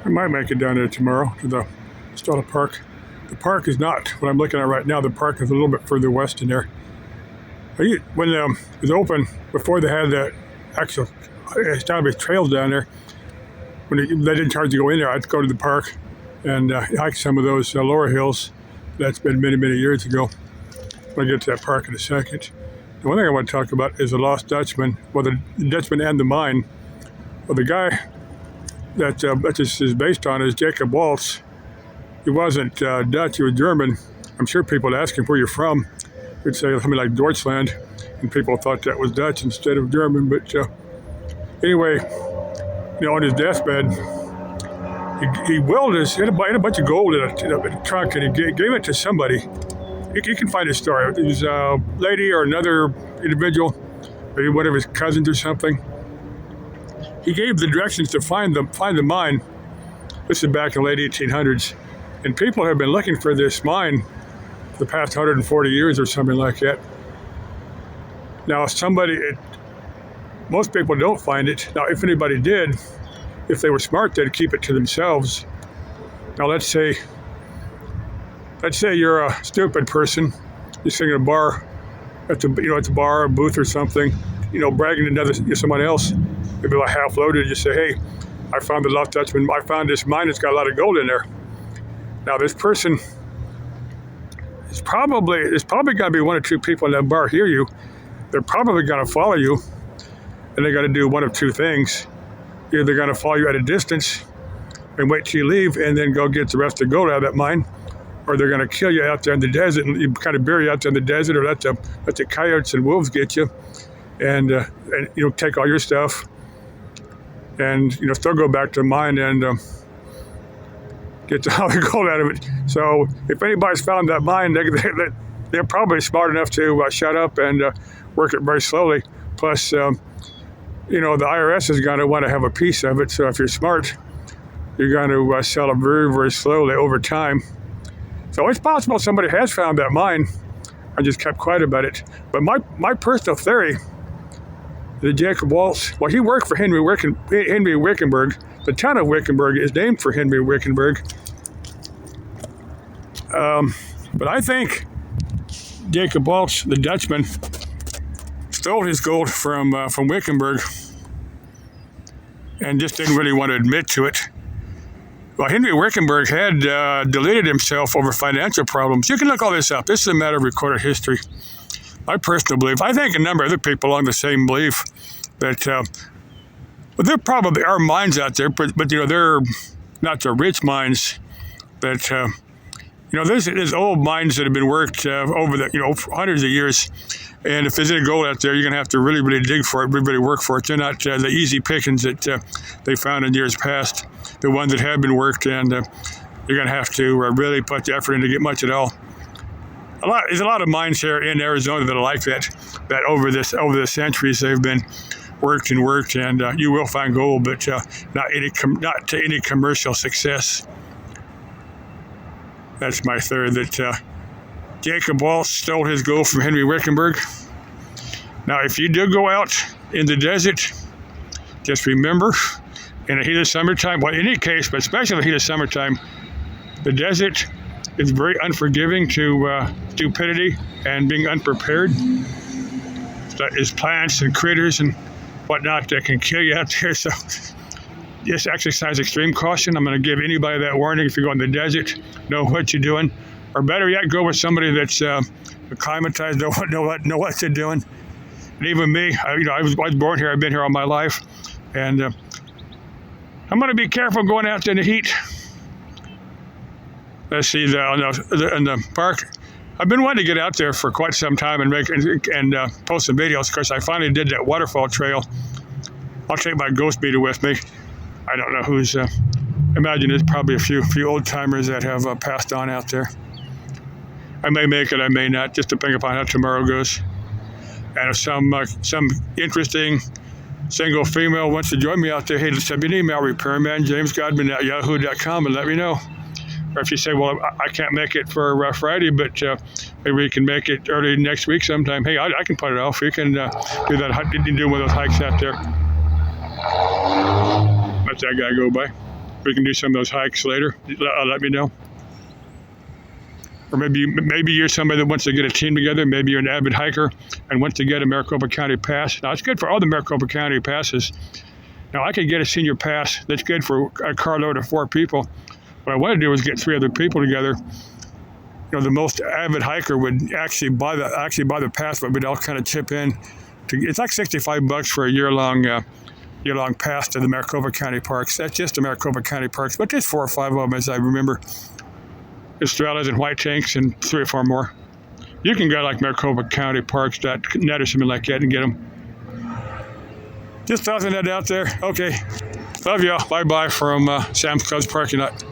I might make it down there tomorrow to the Stella Park. The park is not what I'm looking at right now. The park is a little bit further west in there. When it was open, before they had the actual established trails down there, when they didn't charge to go in there, I'd go to the park and hike some of those lower hills. That's been many, many years ago. I'll get to that park in a second. The one thing I want to talk about is the Lost Dutchman. Well, the Dutchman and the mine. Well, the guy that this is based on is Jacob Waltz. He wasn't Dutch, he was German. I'm sure people would ask him where you're from. He'd say something like Deutschland, and people thought that was Dutch instead of German. But anyway, on his deathbed, he willed he had a bunch of gold in a trunk, and he gave it to somebody. You can find his story. It was a lady or another individual, maybe one of his cousins or something. He gave the directions to find the mine. This is back in the late 1800s. And people have been looking for this mine for the past 140 years or something like that. Now, most people don't find it. Now, if anybody did, if they were smart, they'd keep it to themselves. Now, let's say you're a stupid person. You're sitting at a bar, at the bar, a booth or something, bragging to someone else, maybe like half loaded. You say, hey, I found the Lost Dutchman. I found this mine that's got a lot of gold in there. Now, this person there's probably going to be one or two people in that bar hear you. They're probably going to follow you, and they got to do one of two things. Either they're going to follow you at a distance and wait till you leave and then go get the rest of the gold out of that mine, or they're going to kill you out there in the desert and you kind of bury you out there in the desert, or let the coyotes and wolves get you and take all your stuff and still go back to the mine and get all the gold out of it. So if anybody's found that mine, they're probably smart enough to shut up and work it very slowly. Plus, the IRS is going to want to have a piece of it. So if you're smart, you're going to sell it very, very slowly over time. So it's possible somebody has found that mine. I just kept quiet about it. But my personal theory, that Jacob Waltz, well, he worked for Henry Wickenburg. The town of Wickenburg is named for Henry Wickenburg. But I think Jacob Waltz, the Dutchman, stole his gold from Wickenburg and just didn't really want to admit to it. Well, Henry Wickenburg had deleted himself over financial problems. You can look all this up. This is a matter of recorded history. My personal belief, I think a number of other people along the same belief, that there probably are mines out there, but they're not the rich mines. That there's old mines that have been worked over for hundreds of years, and if there's any gold out there, you're gonna have to really, really dig for it, really work for it. They're not the easy pickings that they found in years past. The ones that have been worked, and you're gonna have to really put the effort in to get much at all. There's a lot of mines here in Arizona that are like that. That over the centuries they've been worked, and you will find gold, but not to any commercial success. That's my theory, that Jacob Waltz stole his gold from Henry Wickenburg. Now, if you do go out in the desert, just remember, in the heat of summertime, well, in any case, but especially in the heat of summertime, the desert is very unforgiving to stupidity and being unprepared. There's plants and critters and whatnot that can kill you out there. So just exercise extreme caution. I'm going to give anybody that warning. If you go in the desert, know what you're doing. Or better yet, go with somebody that's acclimatized, know what they're doing. And even me, I was born here. I've been here all my life. And I'm going to be careful going out there in the heat. Let's see, in the park, I've been wanting to get out there for quite some time and post some videos. Of course, I finally did that waterfall trail. I'll take my ghost beater with me. I don't know who's. Imagine there's probably a few old timers that have passed on out there. I may make it, I may not, just depending upon how tomorrow goes. And if some interesting single female wants to join me out there, hey, send me an email, repairmanjamesgodman@yahoo.com, and let me know. Or if you say, well, I can't make it for Friday, but maybe we can make it early next week sometime. Hey, I can put it off. You can do that. Do one of those hikes out there. Let that guy go by. We can do some of those hikes later. Let me know. Or maybe you're somebody that wants to get a team together. Maybe you're an avid hiker and wants to get a Maricopa County pass. Now, it's good for all the Maricopa County passes. Now, I could get a senior pass that's good for a carload of 4 people. What I want to do is get 3 other people together. The most avid hiker would actually buy the pass, but we'd all kind of chip in. It's like $65 for a year-long pass to the Maricopa County parks. That's just the Maricopa County parks, but there's 4 or 5 of them, as I remember. Estradas and White Tanks and 3 or 4 more. You can go like MaricopaCountyParks.net or something like that and get them. Just tossing that out there. Okay. Love y'all. Bye-bye from Sam's Club's parking lot.